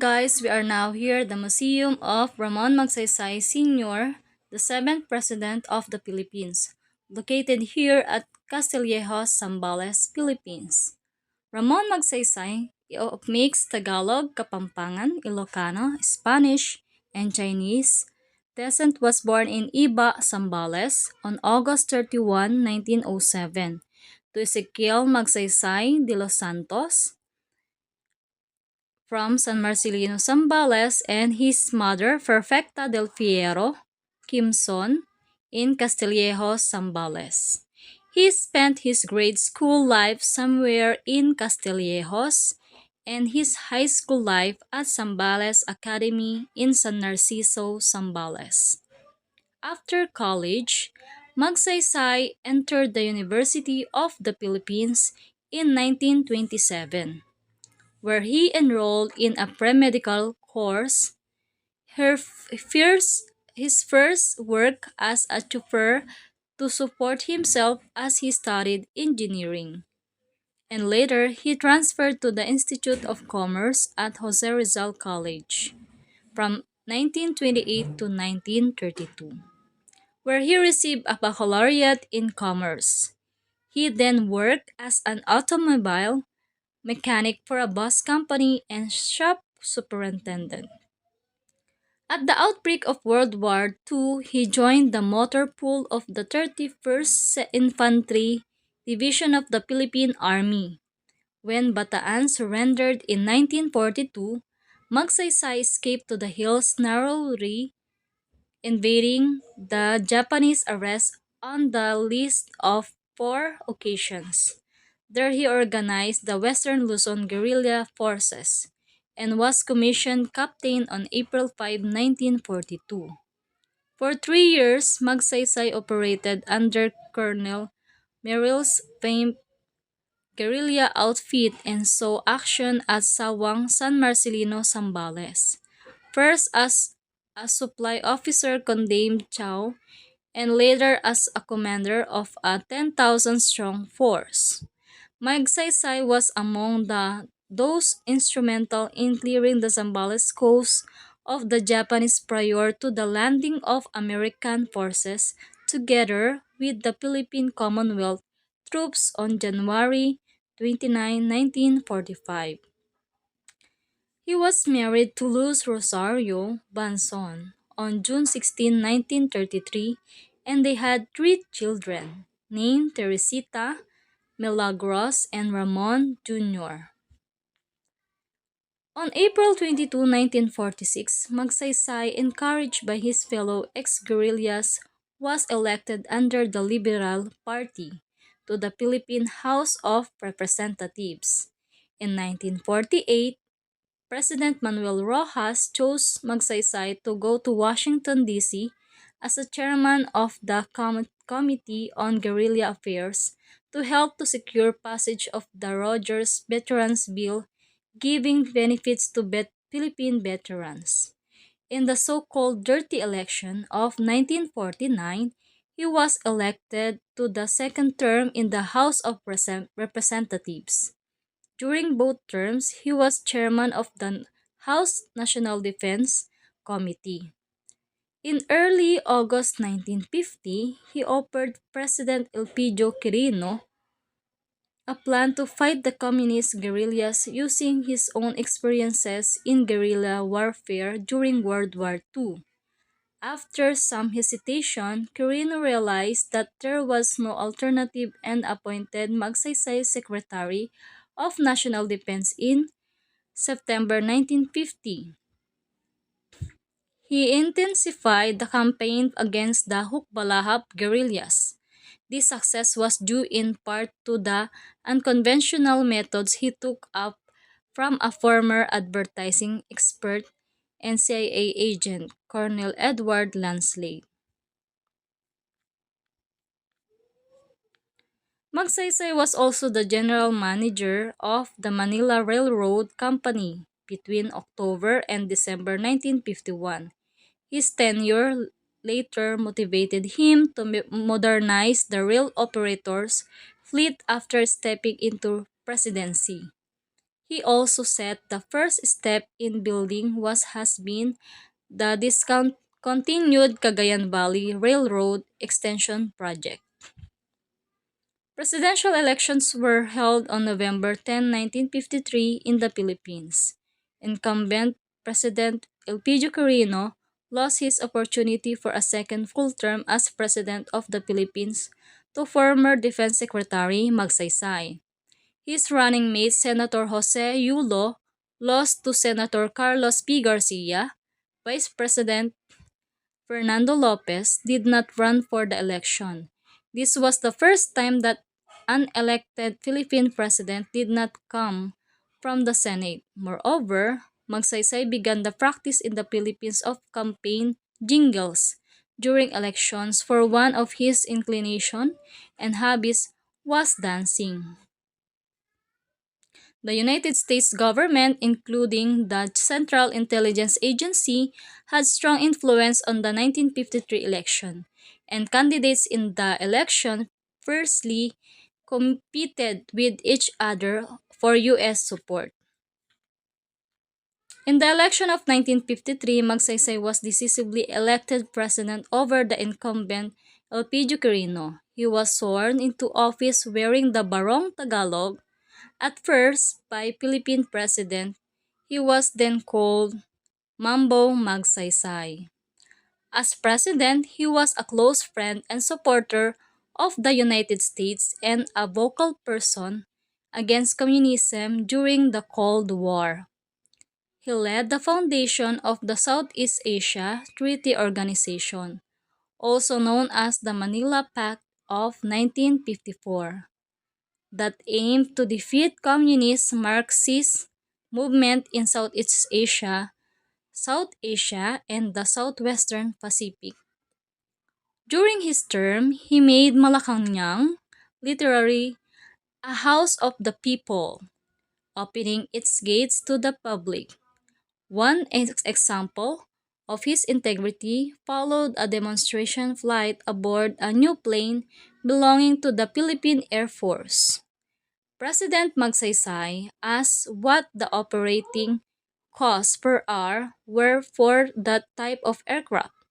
guys, we are now here at the Museum of Ramon Magsaysay Sr., the 7th President of the Philippines, located here at Castillejos, Zambales, Philippines. Ramon Magsaysay makes Tagalog, Kapampangan, Ilocano, Spanish, and Chinese. Descent was born in Iba, Zambales on August 31, 1907 to Ezekiel Magsaysay de los Santos from San Marcelino Zambales and his mother Perfecta del Fierro Kimson in Castillejos, Zambales. He spent his grade school life somewhere in Castillejos and his high school life at Zambales Academy in San Narciso, Zambales. After college, Magsaysay entered the University of the Philippines in 1927 where he enrolled in a pre-medical course. His first work as a chauffeur to support himself as he studied engineering. And later, he transferred to the Institute of Commerce at Jose Rizal College from 1928 to 1932, where he received a baccalaureate in commerce. He then worked as an automobile mechanic for a bus company, and shop superintendent. At the outbreak of World War II, he joined the motor pool of the 31st Infantry Division of the Philippine Army. When Bataan surrendered in 1942, Magsaysay escaped to the hills narrowly, evading the Japanese arrest on the list of 4 occasions. There he organized the Western Luzon guerrilla forces and was commissioned captain on April 5, 1942. For 3 years, Magsaysay operated under Colonel Merrill's famed guerrilla outfit and saw action at Sawang, San Marcelino, Zambales. First as a supply officer condemned Chow and later as a commander of a 10,000 strong force. Magsaysay was among those instrumental in clearing the Zambales coast of the Japanese prior to the landing of American forces together with the Philippine Commonwealth troops on January 29, 1945. He was married to Luz Rosario Banson on June 16, 1933, and they had 3 children named Teresita, Milagros, and Ramon Jr. On April 22, 1946, Magsaysay, encouraged by his fellow ex-guerrillas, was elected under the Liberal Party to the Philippine House of Representatives. In 1948, President Manuel Rojas chose Magsaysay to go to Washington, D.C. as a chairman of the Committee on Guerrilla Affairs to help to secure passage of the Rogers Veterans Bill giving benefits to Philippine veterans. In the so-called dirty election of 1949, he was elected to the second term in the House of Representatives. During both terms, he was chairman of the House National Defense Committee. In early August 1950, he offered President Elpidio Quirino a plan to fight the communist guerrillas using his own experiences in guerrilla warfare during World War II. After some hesitation, Quirino realized that there was no alternative and appointed Magsaysay Secretary of National Defense in September 1950. He intensified the campaign against the Hukbalahap guerrillas. This success was due in part to the unconventional methods he took up from a former advertising expert and CIA agent, Colonel Edward Lansley. Magsaysay was also the general manager of the Manila Railroad Company between October and December 1951. His tenure later motivated him to modernize the rail operators' fleet after stepping into presidency. He also said the first step in building was has been the discontinued Cagayan Valley Railroad Extension Project. Presidential elections were held on November 10, 1953 in the Philippines. Incumbent President Elpidio Quirino lost his opportunity for a second full term as President of the Philippines to former Defense Secretary Magsaysay. His running mate Senator Jose Yulo lost to Senator Carlos P. Garcia. Vice President Fernando Lopez did not run for the election. This was the first time that an elected Philippine president did not come from the Senate. Moreover, Magsaysay began the practice in the Philippines of campaign jingles during elections, for one of his inclination and hobbies was dancing. The United States government, including the Central Intelligence Agency, had strong influence on the 1953 election, and candidates in the election fiercely competed with each other for U.S. support. In the election of 1953, Magsaysay was decisively elected president over the incumbent Elpidio Quirino. He was sworn into office wearing the Barong Tagalog. At first, by Philippine President, he was then called Mambo Magsaysay. As president, he was a close friend and supporter of the United States and a vocal person against communism during the Cold War. He led the foundation of the Southeast Asia Treaty Organization, also known as the Manila Pact of 1954, that aimed to defeat communist Marxist movement in South Asia, and the Southwestern Pacific. During his term, he made Malacanang literally a house of the people, opening its gates to the public. One example of his integrity followed a demonstration flight aboard a new plane belonging to the Philippine Air Force. President Magsaysay asked what the operating costs per hour were for that type of aircraft,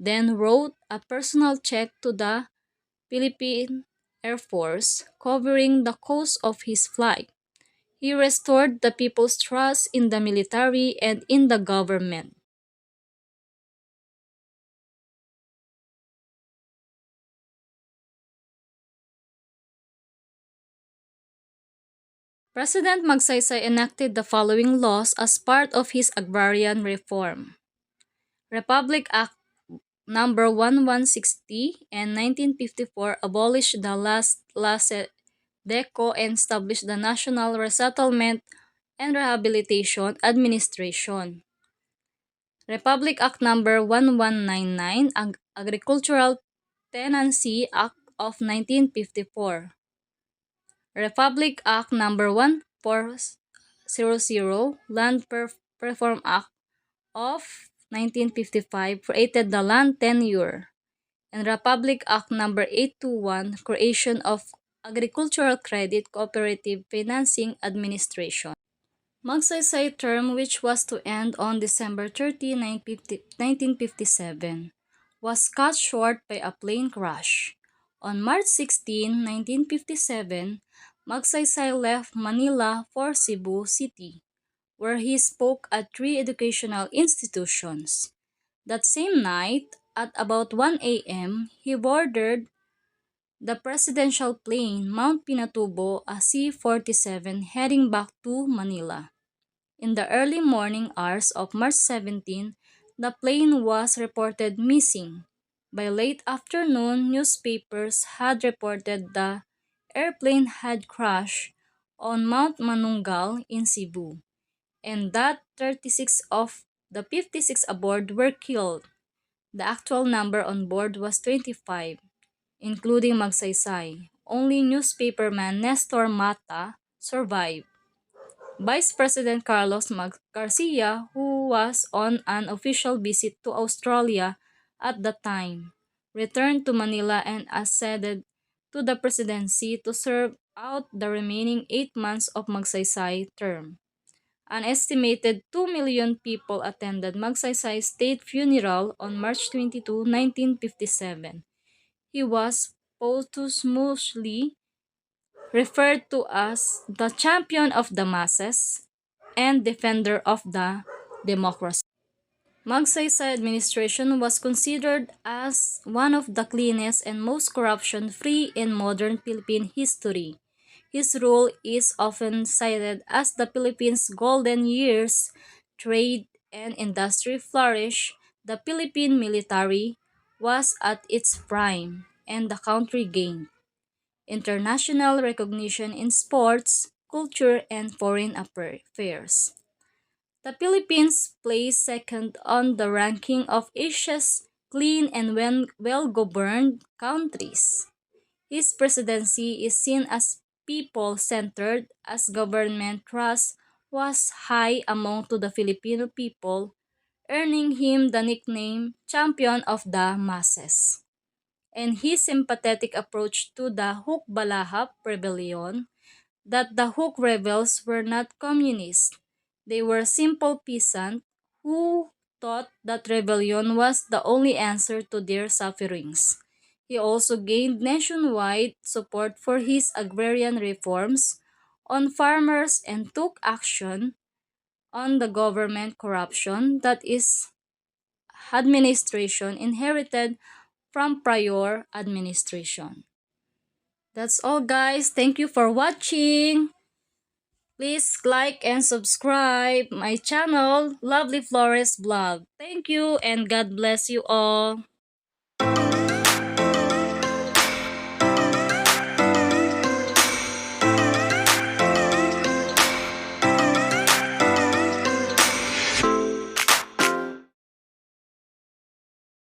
then wrote a personal check to the Philippine Air Force covering the cost of his flight. He restored the people's trust in the military and in the government. President Magsaysay enacted the following laws as part of his agrarian reform. Republic Act Number 1160 and 1954 abolished the last Deco and established the National Resettlement and Rehabilitation Administration. Republic Act Number 1199, Agricultural Tenancy Act of 1954. Republic Act Number 1400, Reform Act of 1955 created the Land Tenure, and Republic Act Number 821, creation of Agricultural Credit Cooperative Financing Administration. Magsaysay term, which was to end on December 30, 1957, was cut short by a plane crash. On March 16, 1957, Magsaysay left Manila for Cebu City, where he spoke at three educational institutions. That same night, at about 1 a.m., he boarded the presidential plane Mount Pinatubo, a C-47, heading back to Manila. In the early morning hours of March 17, the plane was reported missing. By late afternoon, newspapers had reported the airplane had crashed on Mount Manungal in Cebu, and that 36 of the 56 aboard were killed. The actual number on board was 25, including Magsaysay. Only newspaperman Nestor Mata survived. Vice President Carlos Garcia, who was on an official visit to Australia at the time, returned to Manila and acceded to the presidency to serve out the remaining 8 months of Magsaysay term. An estimated 2 million people attended Magsaysay's state funeral on March 22, 1957. He was posthumously referred to as the champion of the masses and defender of the democracy. Magsaysay administration was considered as one of the cleanest and most corruption-free in modern Philippine history. His rule is often cited as the Philippines' golden years. Trade and industry flourished, the Philippine military was at its prime, and the country gained international recognition in sports, culture, and foreign affairs. The Philippines placed second on the ranking of Asia's clean and well-governed countries. His presidency is seen as people-centered as government trust was high among to the Filipino people, earning him the nickname Champion of the Masses. And his sympathetic approach to the Hukbalahap rebellion that the Huk rebels were not communists. They were simple peasants who thought that rebellion was the only answer to their sufferings. He also gained nationwide support for his agrarian reforms on farmers and took action on the government corruption that is administration inherited from prior administration. That's all, guys. Thank you for watching. Please like and subscribe my channel, Lovely Flores Blog. Thank you and God bless you all.